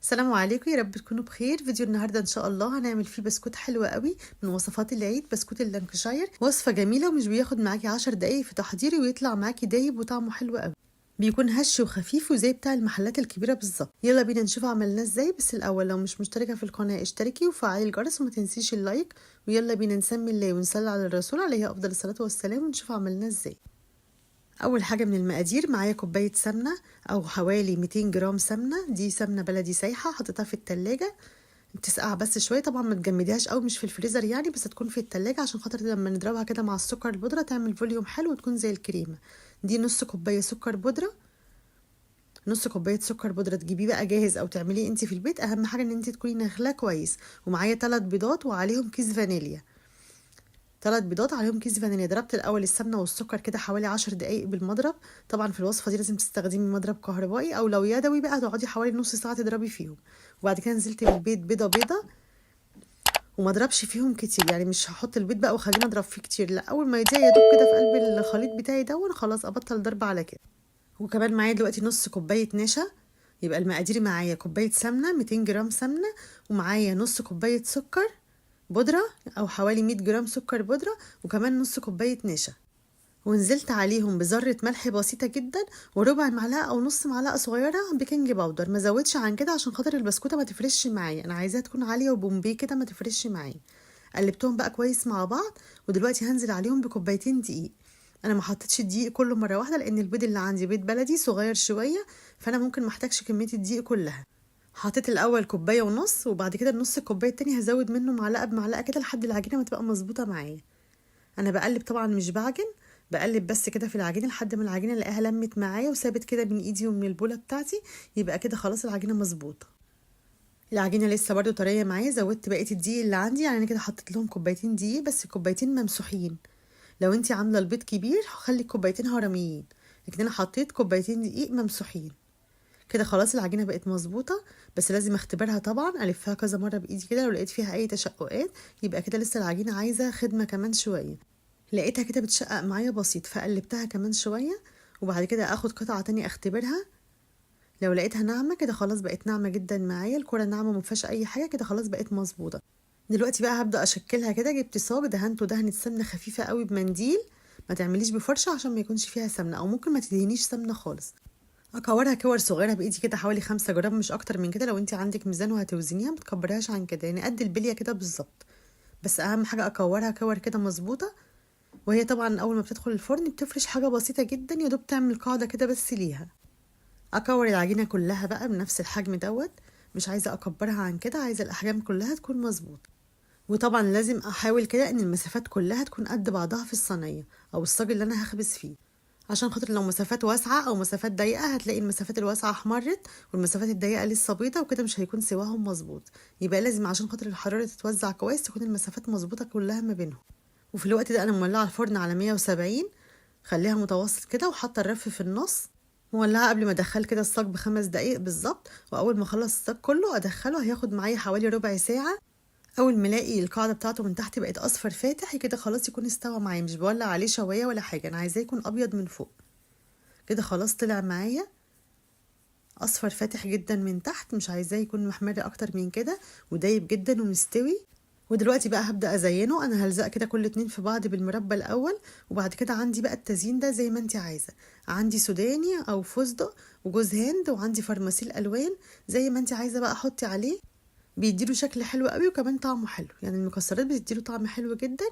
السلام عليكم، يا رب تكونوا بخير. فيديو النهارده ان شاء الله هنعمل فيه بسكوت حلو قوي من وصفات العيد، بسكوت اللانكشاير. وصفه جميله ومش بياخد معاكي 10 دقايق في تحضيره ويطلع معاكي دايب وطعمه حلو قوي. بيكون هش وخفيف وزي بتاع المحلات الكبيره بالظبط. يلا بينا نشوف عملناه ازاي. بس الاول لو مش مشتركه في القناه اشتركي وفعلي الجرس وما تنسيش اللايك. ويلا بينا نسمي الله ونصلي على الرسول عليه افضل الصلاه والسلام ونشوف عملناه ازاي. اول حاجه من المقادير معايا كوبايه سمنه او حوالي 200 جرام سمنه. دي سمنه بلدي سايحه حطيتها في التلاجة تسقع بس شويه. طبعا ما تجمديهاش قوي، مش في الفريزر يعني، بس تكون في التلاجة عشان خاطر لما نضربها كده مع السكر البودره تعمل فوليوم حلو وتكون زي الكريمه. دي نص كوبايه سكر بودره. نص كوبايه سكر بودره تجيبيه بقى جاهز او تعمليه انت في البيت. اهم حاجه ان انت تكوني نخلاه كويس. ومعايا 3 بيضات وعليهم كيس فانيليا. 3 بيضات عليهم كيس فانيليا. ضربت الاول السمنه والسكر كده حوالي 10 دقايق بالمضرب. طبعا في الوصفه دي لازم تستخدمي مضرب كهربائي، او لو يدوي بقى تقعدي حوالي نص ساعه تضربي فيهم. وبعد كده نزلت بالبيض بيضه بيضه وما اضربش فيهم كتير، يعني مش هحط البيض بقى وخليني اضرب فيه كتير، لا، اول ما يضيق يا دوب كده في قلب الخليط بتاعي دون خلاص ابطل ضرب على كده. وكمان معايا دلوقتي نص كوبايه نشا. يبقى المقادير معايا كوبايه سمنه 200 جرام سمنه، ومعايا نص كوبايه سكر بودره او حوالي 100 جرام سكر بودره، وكمان نص كوبايه نشا. ونزلت عليهم بذرة ملح بسيطة جدا وربع معلقة أو نص معلقة صغيرة بيكنج باودر. ما زودش عن كده عشان خاطر البسكوتة ما تفرش معايا، أنا عايزاها تكون عالية وبومبي كده ما تفرش معايا. قلبتهم بقى كويس مع بعض. ودلوقتي هنزل عليهم بكوبايتين دقيق. انا ما حطيتش الدقيق كله مره واحده لان البيض اللي عندي بيض بلدي صغير شويه، فانا ممكن محتاجش كميه الدقيق كلها. حطيت الاول كوبايه ونص، وبعد كده النص الكوبايه التاني هزود منه معلقه بمعلقه كده لحد العجينه ما تبقى مظبوطه معايا. انا بقلب طبعا مش بعجن، بقلب بس كده في العجينه لحد ما العجينه الاقيها لمت معايا وسابت كده من ايدي ومن البوله بتاعتي. يبقى كده خلاص العجينه مظبوطه. العجينه لسه برضو طريه معايا. زودت بقيه الدقيق اللي عندي، يعني انا كده حطيت لهم كوبايتين دقيق بس كوبايتين ممسوحين. لو انتي عامله البيض كبير خلي الكوبايتين هرميين، لكن انا حطيت كوبايتين دقيق ممسوحين. كده خلاص العجينه بقت مظبوطه. بس لازم اختبرها طبعا، الفها كذا مره بايدي كده، لو لقيت فيها اي تشققات يبقى كده لسه العجينه عايزه خدمه كمان شويه. لقيتها كده بتشقق معايا بسيط فقلبتها كمان شويه. وبعد كده اخد قطعه تانية اختبرها. لو لقيتها ناعمه كده خلاص بقت ناعمه جدا معايا، الكره ناعمه مفيهاش اي حاجه، كده خلاص بقت مظبوطه. دلوقتي بقى هبدا اشكلها كده. جبت صاج دهنته دهنه سمنه خفيفه قوي بمنديل. ما تعمليش بفرشه عشان ما يكونش فيها سمنه، او ممكن ما تدهنيش سمنه خالص. اكورها كور صغيره بايدي كده حوالي 5 جرام مش اكتر من كده. لو انت عندك ميزان وهتوزنيها ما تكبريهاش عن كده، يعني قد البليه كده بالظبط. بس اهم حاجه اكورها كور كده مظبوطه. وهي طبعا اول ما بتدخل الفرن بتفرش حاجه بسيطه جدا يا دوب تعمل قاعده كده بس ليها. اكور العجينه كلها بقى بنفس الحجم دوت. مش عايزه اكبرها عن كده، عايزه الاحجام كلها تكون مظبوطه. وطبعا لازم احاول كده ان المسافات كلها تكون قد بعضها في الصينيه او الصاج اللي انا هخبز فيه. عشان خاطر لو مسافات واسعه او مسافات ضيقه هتلاقي المسافات الواسعه احمرت والمسافات الضيقه لسه بيضه، وكده مش هيكون سواهم مظبوط. يبقى لازم عشان خاطر الحراره تتوزع كويس تكون المسافات مظبوطه كلها ما بينهم. وفي الوقت ده انا مولعه الفرن على 170. خليها متوسط كده وحاطه الرف في النص. مولعه قبل ما ادخل كده الصاج ب5 دقايق بالظبط. واول ما اخلص الصاج كله ادخله هياخد معايا حوالي ربع ساعه. اول ما الاقي القاعده بتاعته من تحت بقت اصفر فاتح كده خلاص يكون استوى معايا. مش بولع عليه شوايه ولا حاجه، انا عايزاه يكون ابيض من فوق. كده خلاص طلع معايا اصفر فاتح جدا من تحت، مش عايزاه يكون محمر اكتر من كده. ودايب جدا ومستوي. ودلوقتي بقى هبدا ازينه. انا هلزق كده كل اتنين في بعض بالمربى الاول، وبعد كده عندي بقى التزيين ده زي ما انت عايزه. عندي سوداني او فستق وجوز هند، وعندي فرماسيل الوان زي ما انت عايزه بقى حطي عليه. بيديله شكل حلو قوي وكمان طعمه حلو، يعني المكسرات بتديله طعم حلو جدا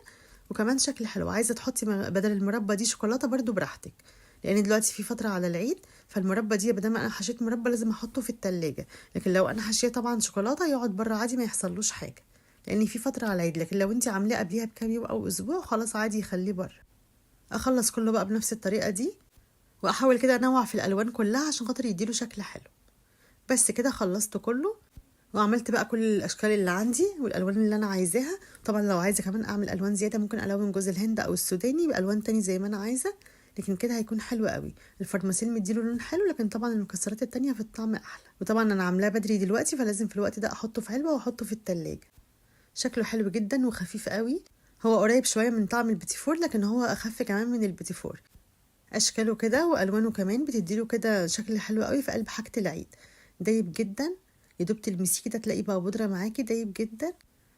وكمان شكل حلو. عايزه تحطي بدل المربى دي شوكولاته برضو براحتك، لان دلوقتي في فتره على العيد. فالمربى دي بدل ما انا حشيت مربى لازم احطه في التلاجة. لكن لو انا حشيه طبعا شوكولاته يقعد بره عادي ما يحصلوش حاجه، لان في فتره على العيد. لكن لو انت عاملاه قبليها بكام يوم او اسبوع خلاص عادي يخليه بره. اخلص كله بقى بنفس الطريقه دي، واحاول كده انوع في الالوان كلها عشان خاطر يديله شكل حلو. بس كده خلصت كله. وعملت بقى كل الاشكال اللي عندي والالوان اللي انا عايزاها. طبعا لو عايزه كمان اعمل الوان زياده ممكن الون جوز الهند او السوداني بالوان تاني زي ما انا عايزه. لكن كده هيكون حلو قوي. الفرماسيل مديله لون حلو، لكن طبعا المكسرات التانية في الطعم احلى. وطبعا انا عاملاه بدري دلوقتي فلازم في الوقت ده احطه في علبه واحطه في التلاجة. شكله حلو جدا وخفيف قوي. هو قريب شويه من طعم البيتيفور لكن هو اخف كمان من البيتيفور. اشكاله كده والوانه كمان بتديله كده شكل حلو قوي في قلب حاجه العيد. دايب جدا. يدوب تلمسيه كده تلاقيه بقى بودره معاكي دايب جدا.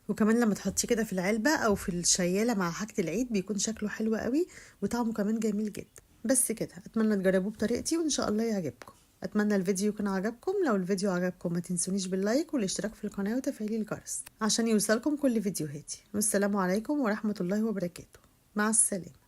وكمان لما تحطيه كده في العلبه او في الشياله مع حاجه العيد بيكون شكله حلو قوي وطعمه كمان جميل جدا. بس كده، اتمنى تجربوه بطريقتي وان شاء الله يعجبكم. اتمنى الفيديو يكون عجبكم. لو الفيديو عجبكم ما تنسونيش باللايك والاشتراك في القناه وتفعيل الجرس عشان يوصلكم كل فيديوهاتي. والسلام عليكم ورحمه الله وبركاته. مع السلامه.